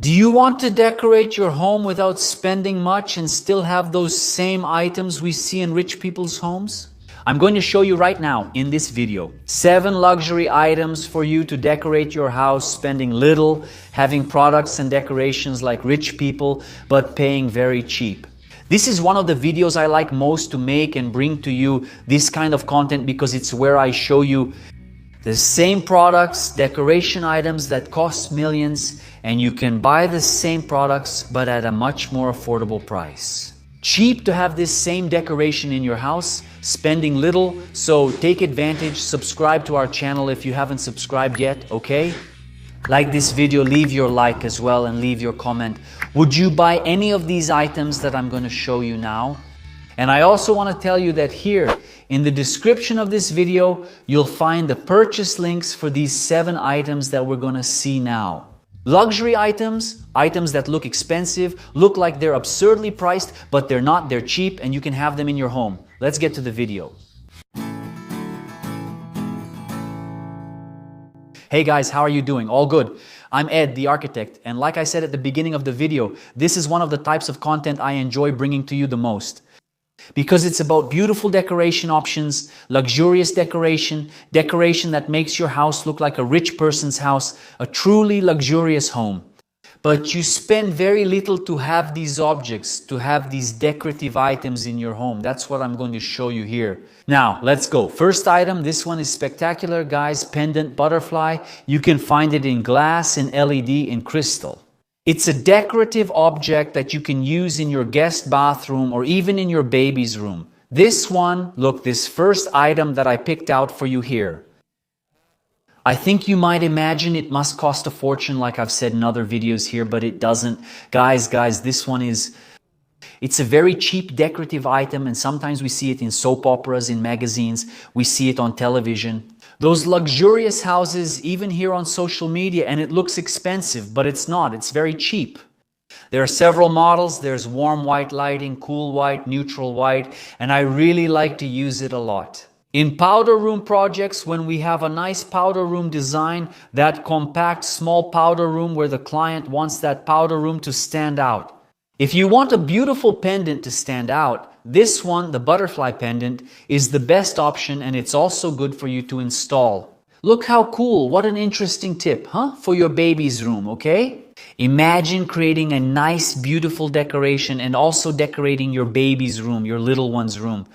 Do you want to decorate your home without spending much and still have those same items we see in rich people's homes? I'm going to show you right now in this video 7 luxury items for you to decorate your house spending little, having products and decorations like rich people, but paying very cheap. This is one of the videos I like most to make and bring to you this kind of content because it's where I show you the same products, decoration items that cost millions, and you can buy the same products but at a much more affordable price. Cheap to have this same decoration in your house, spending little, so take advantage, subscribe to our channel if you haven't subscribed yet, okay? Like this video, leave your like as well and leave your comment. Would you buy any of these items that I'm going to show you now? And I also want to tell you that here in the description of this video, you'll find the purchase links for these 7 items that we're going to see now. Luxury items, items that look expensive, look like they're absurdly priced, but they're not, they're cheap, and you can have them in your home. Let's get to the video. Hey guys, how are you doing? All good. I'm Ed, the architect, and like I said at the beginning of the video, this is one of the types of content I enjoy bringing to you the most. Because it's about beautiful decoration options, luxurious decoration, decoration that makes your house look like a rich person's house, a truly luxurious home. But you spend very little to have these objects, to have these decorative items in your home. That's what I'm going to show you here. Now, let's go. First item, this one is spectacular, guys. Pendant butterfly. You can find it in glass, in LED, in crystal. It's a decorative object that you can use in your guest bathroom or even in your baby's room. This one, look, this first item that I picked out for you here. I think you might imagine it must cost a fortune like I've said in other videos here, but it doesn't. Guys, this one it's a very cheap decorative item, and sometimes we see it in soap operas, in magazines, we see it on television. Those luxurious houses, even here on social media, and it looks expensive, but it's not, it's very cheap. There are several models, there's warm white lighting, cool white, neutral white, and I really like to use it a lot. In powder room projects, when we have a nice powder room design, that compact small powder room where the client wants that powder room to stand out. If you want a beautiful pendant to stand out, this one, the butterfly pendant, is the best option, and it's also good for you to install. Look how cool, what an interesting tip, huh? For your baby's room, okay? Imagine creating a nice, beautiful decoration and also decorating your baby's room, your little one's room.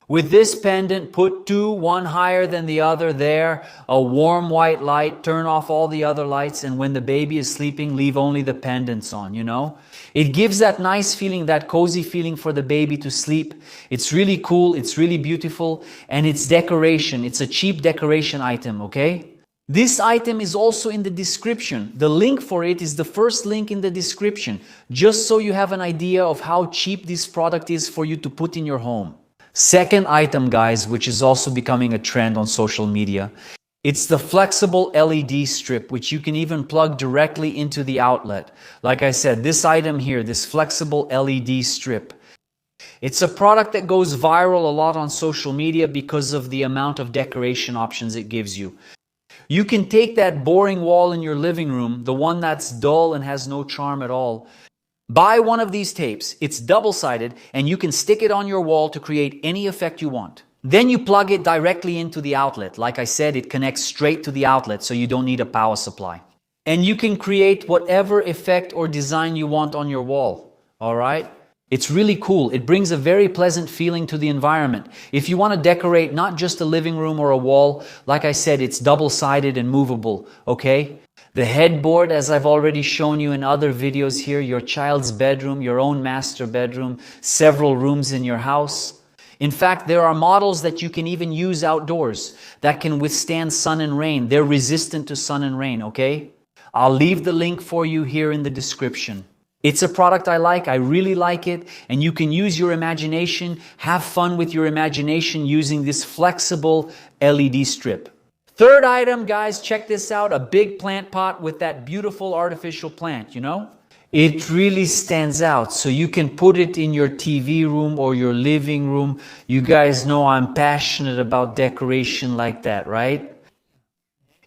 With this pendant, put 2, one higher than the other there, a warm white light, turn off all the other lights, and when the baby is sleeping, leave only the pendants on, you know? It gives that nice feeling, that cozy feeling for the baby to sleep. It's really cool, it's really beautiful, and it's decoration. It's a cheap decoration item, okay? This item is also in the description. The link for it is the first link in the description, just so you have an idea of how cheap this product is for you to put in your home. Second item, guys, which is also becoming a trend on social media. It's the flexible LED strip, which you can even plug directly into the outlet. Like I said, this item here, this flexible LED strip. It's a product that goes viral a lot on social media because of the amount of decoration options it gives you. You can take that boring wall in your living room, the one that's dull and has no charm at all. Buy one of these tapes. It's double-sided, and you can stick it on your wall to create any effect you want. Then you plug it directly into the outlet. Like I said, it connects straight to the outlet, so you don't need a power supply. And you can create whatever effect or design you want on your wall. All right? It's really cool. It brings a very pleasant feeling to the environment. If you want to decorate not just a living room or a wall, like I said, it's double-sided and movable, okay? The headboard, as I've already shown you in other videos here, your child's bedroom, your own master bedroom, several rooms in your house. In fact, there are models that you can even use outdoors that can withstand sun and rain. They're resistant to sun and rain, okay? I'll leave the link for you here in the description. It's a product I like, I really like it, and you can use your imagination, have fun with your imagination using this flexible LED strip. Third item, guys, check this out, a big plant pot with that beautiful artificial plant, you know? It really stands out, so you can put it in your TV room or your living room. You guys know I'm passionate about decoration like that, right?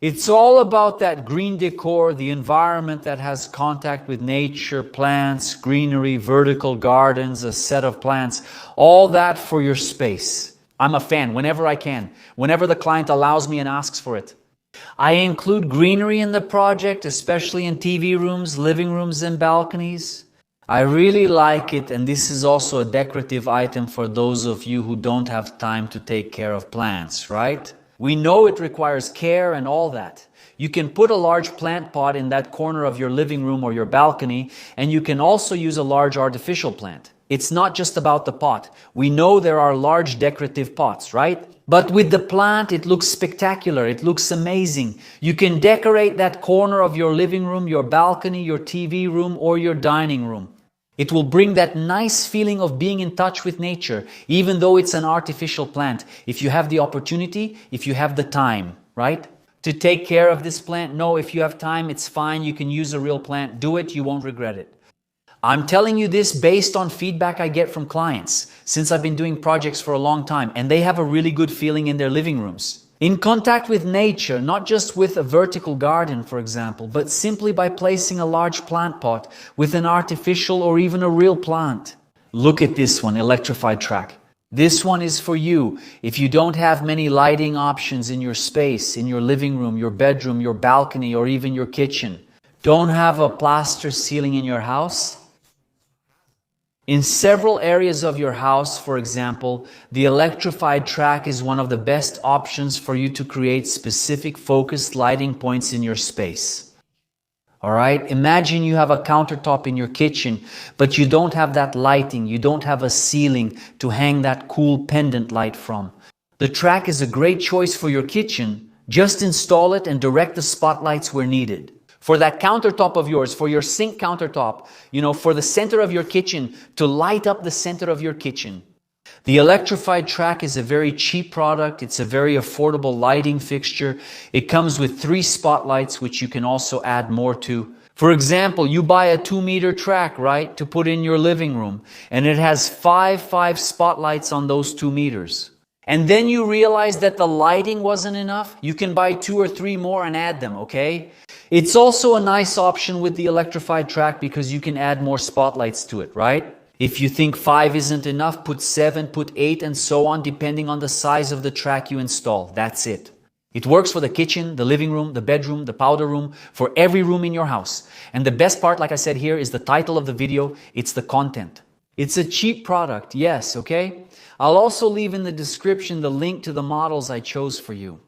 It's all about that green decor, the environment that has contact with nature, plants, greenery, vertical gardens, a set of plants, all that for your space. I'm a fan whenever I can, whenever the client allows me and asks for it. I include greenery in the project, especially in TV rooms, living rooms, and balconies. I really like it, and this is also a decorative item for those of you who don't have time to take care of plants, right? We know it requires care and all that. You can put a large plant pot in that corner of your living room or your balcony, and you can also use a large artificial plant. It's not just about the pot. We know there are large decorative pots, right? But with the plant, it looks spectacular. It looks amazing. You can decorate that corner of your living room, your balcony, your TV room, or your dining room. It will bring that nice feeling of being in touch with nature, even though it's an artificial plant. If you have the opportunity, if you have the time, right? To take care of this plant, no, if you have time, it's fine. You can use a real plant. Do it. You won't regret it. I'm telling you this based on feedback I get from clients since I've been doing projects for a long time, and they have a really good feeling in their living rooms. In contact with nature, not just with a vertical garden, for example, but simply by placing a large plant pot with an artificial or even a real plant. Look at this one, electrified track. This one is for you if you don't have many lighting options in your space, in your living room, your bedroom, your balcony, or even your kitchen. Don't have a plaster ceiling in your house? In several areas of your house, for example, the electrified track is one of the best options for you to create specific focused lighting points in your space. Alright, imagine you have a countertop in your kitchen, but you don't have that lighting, you don't have a ceiling to hang that cool pendant light from. The track is a great choice for your kitchen. Just install it and direct the spotlights where needed. For that countertop of yours, for your sink countertop, for the center of your kitchen, to light up the center of your kitchen. The electrified track is a very cheap product. It's a very affordable lighting fixture. It comes with 3 spotlights, which you can also add more to. For example, you buy a 2-meter track, right, to put in your living room, and it has 5 spotlights on those 2 meters. And then you realize that the lighting wasn't enough. You can buy 2 or 3 more and add them, okay? It's also a nice option with the electrified track because you can add more spotlights to it, right? If you think 5 isn't enough, put 7, put 8, and so on, depending on the size of the track you install. That's it. It works for the kitchen, the living room, the bedroom, the powder room, for every room in your house. And the best part, like I said here, is the title of the video. It's the content. It's a cheap product, yes, okay? I'll also leave in the description the link to the models I chose for you.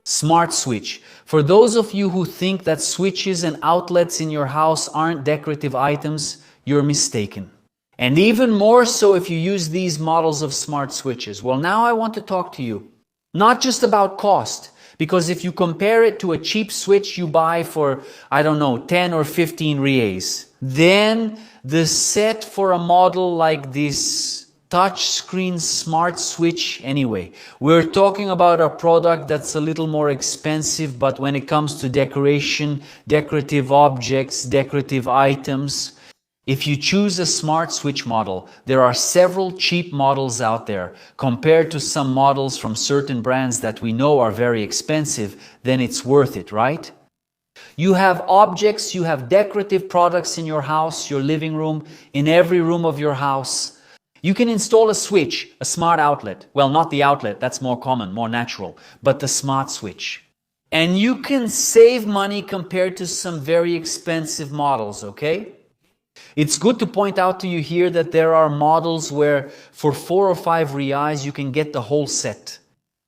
Smart switch. For those of you who think that switches and outlets in your house aren't decorative items, you're mistaken. And even more so if you use these models of smart switches. Well, now I want to talk to you. Not just about cost, because if you compare it to a cheap switch you buy for, 10 or 15 reais, then the set for a model like this touchscreen smart switch, anyway, we're talking about a product that's a little more expensive, but when it comes to decoration, decorative objects, decorative items, if you choose a smart switch model, there are several cheap models out there. Compared to some models from certain brands that we know are very expensive, then it's worth it, right? You have objects, you have decorative products in your house, your living room, in every room of your house. You can install a switch, a smart outlet. Well, not the outlet, that's more common, more natural, but the smart switch. And you can save money compared to some very expensive models, okay? It's good to point out to you here that there are models where for 4 or 5 reais you can get the whole set.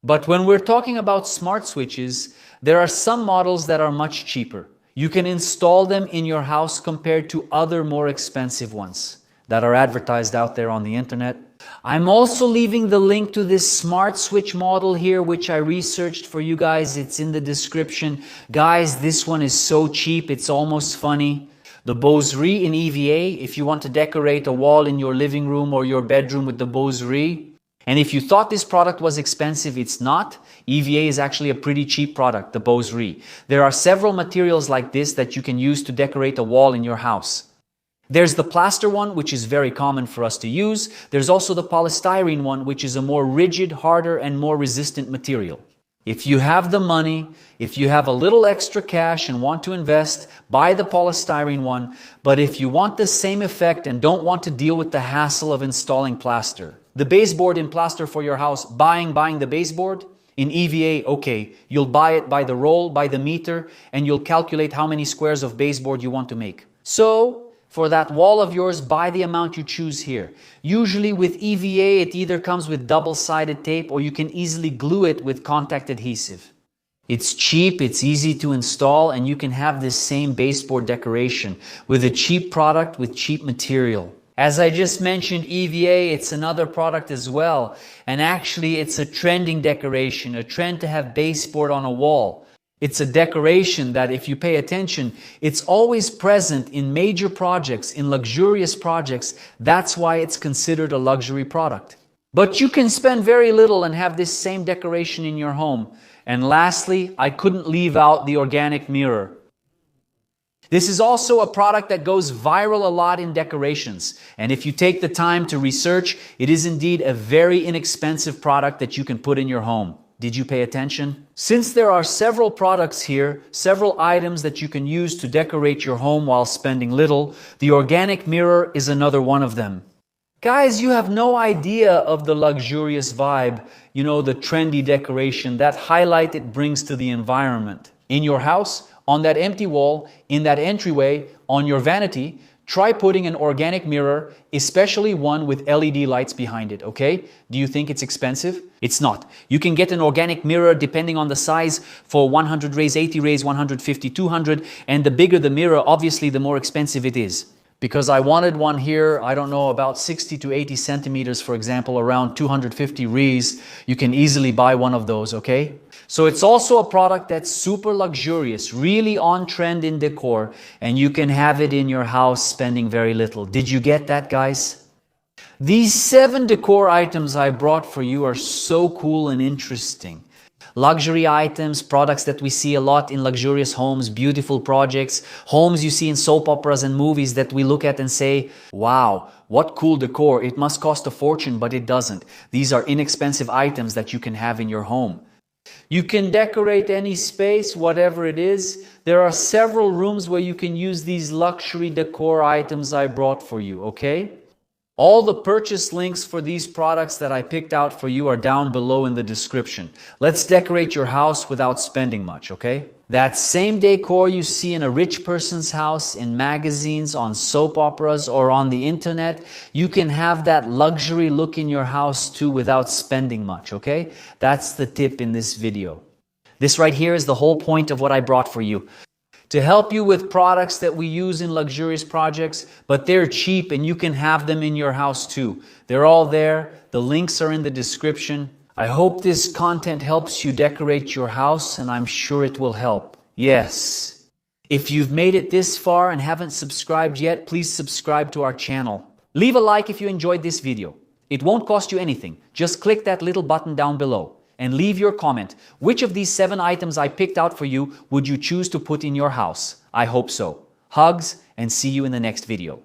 But when we're talking about smart switches, there are some models that are much cheaper. You can install them in your house compared to other more expensive ones that are advertised out there on the internet. I'm also leaving the link to this smart switch model here, which I researched for you guys. It's in the description. Guys, this one is so cheap, it's almost funny. The Boserie in EVA, if you want to decorate a wall in your living room or your bedroom with the Boserie. And if you thought this product was expensive, it's not. EVA is actually a pretty cheap product, the Boserie. There are several materials like this that you can use to decorate a wall in your house. There's the plaster one, which is very common for us to use. There's also the polystyrene one, which is a more rigid, harder, and more resistant material. If you have the money, if you have a little extra cash and want to invest, buy the polystyrene one. But if you want the same effect and don't want to deal with the hassle of installing plaster, the baseboard in plaster for your house, buying the baseboard, in EVA, okay, you'll buy it by the roll, by the meter, and you'll calculate how many squares of baseboard you want to make. So, for that wall of yours, buy the amount you choose here. Usually with EVA, it either comes with double-sided tape or you can easily glue it with contact adhesive. It's cheap, it's easy to install, and you can have this same baseboard decoration with a cheap product with cheap material. As I just mentioned, EVA, it's another product as well. And actually, it's a trending decoration, a trend to have baseboard on a wall. It's a decoration that, if you pay attention, it's always present in major projects, in luxurious projects. That's why it's considered a luxury product. But you can spend very little and have this same decoration in your home. And lastly, I couldn't leave out the organic mirror. This is also a product that goes viral a lot in decorations. And if you take the time to research, it is indeed a very inexpensive product that you can put in your home. Did you pay attention? Since there are several products here, several items that you can use to decorate your home while spending little, the organic mirror is another one of them. Guys, you have no idea of the luxurious vibe, you know, the trendy decoration, that highlight it brings to the environment. In your house, on that empty wall, in that entryway, on your vanity, try putting an organic mirror, especially one with LED lights behind it, okay? Do you think it's expensive? It's not. You can get an organic mirror depending on the size for 100 rays, 80 rays, 150, 200, and the bigger the mirror, obviously the more expensive it is. Because I wanted one here, I don't know, about 60 to 80 centimeters, for example, around 250 rees. You can easily buy one of those, okay? So it's also a product that's super luxurious, really on trend in decor, and you can have it in your house spending very little. Did you get that, guys? These 7 decor items I brought for you are so cool and interesting. Luxury items, products that we see a lot in luxurious homes, beautiful projects, homes you see in soap operas and movies that we look at and say, wow, what cool decor. It must cost a fortune, but it doesn't. These are inexpensive items that you can have in your home. You can decorate any space, whatever it is. There are several rooms where you can use these luxury decor items I brought for you, okay? All the purchase links for these products that I picked out for you are down below in the description. Let's decorate your house without spending much, okay? That same decor you see in a rich person's house, in magazines, on soap operas, or on the internet, you can have that luxury look in your house too without spending much, okay? That's the tip in this video. This right here is the whole point of what I brought for you. To help you with products that we use in luxurious projects, but they're cheap and you can have them in your house too. They're all there. The links are in the description. I hope this content helps you decorate your house, and I'm sure it will help. Yes. If you've made it this far and haven't subscribed yet, please subscribe to our channel. Leave a like if you enjoyed this video. It won't cost you anything. Just click that little button down below and leave your comment. Which of these 7 items I picked out for you would you choose to put in your house? I hope so. Hugs, and see you in the next video.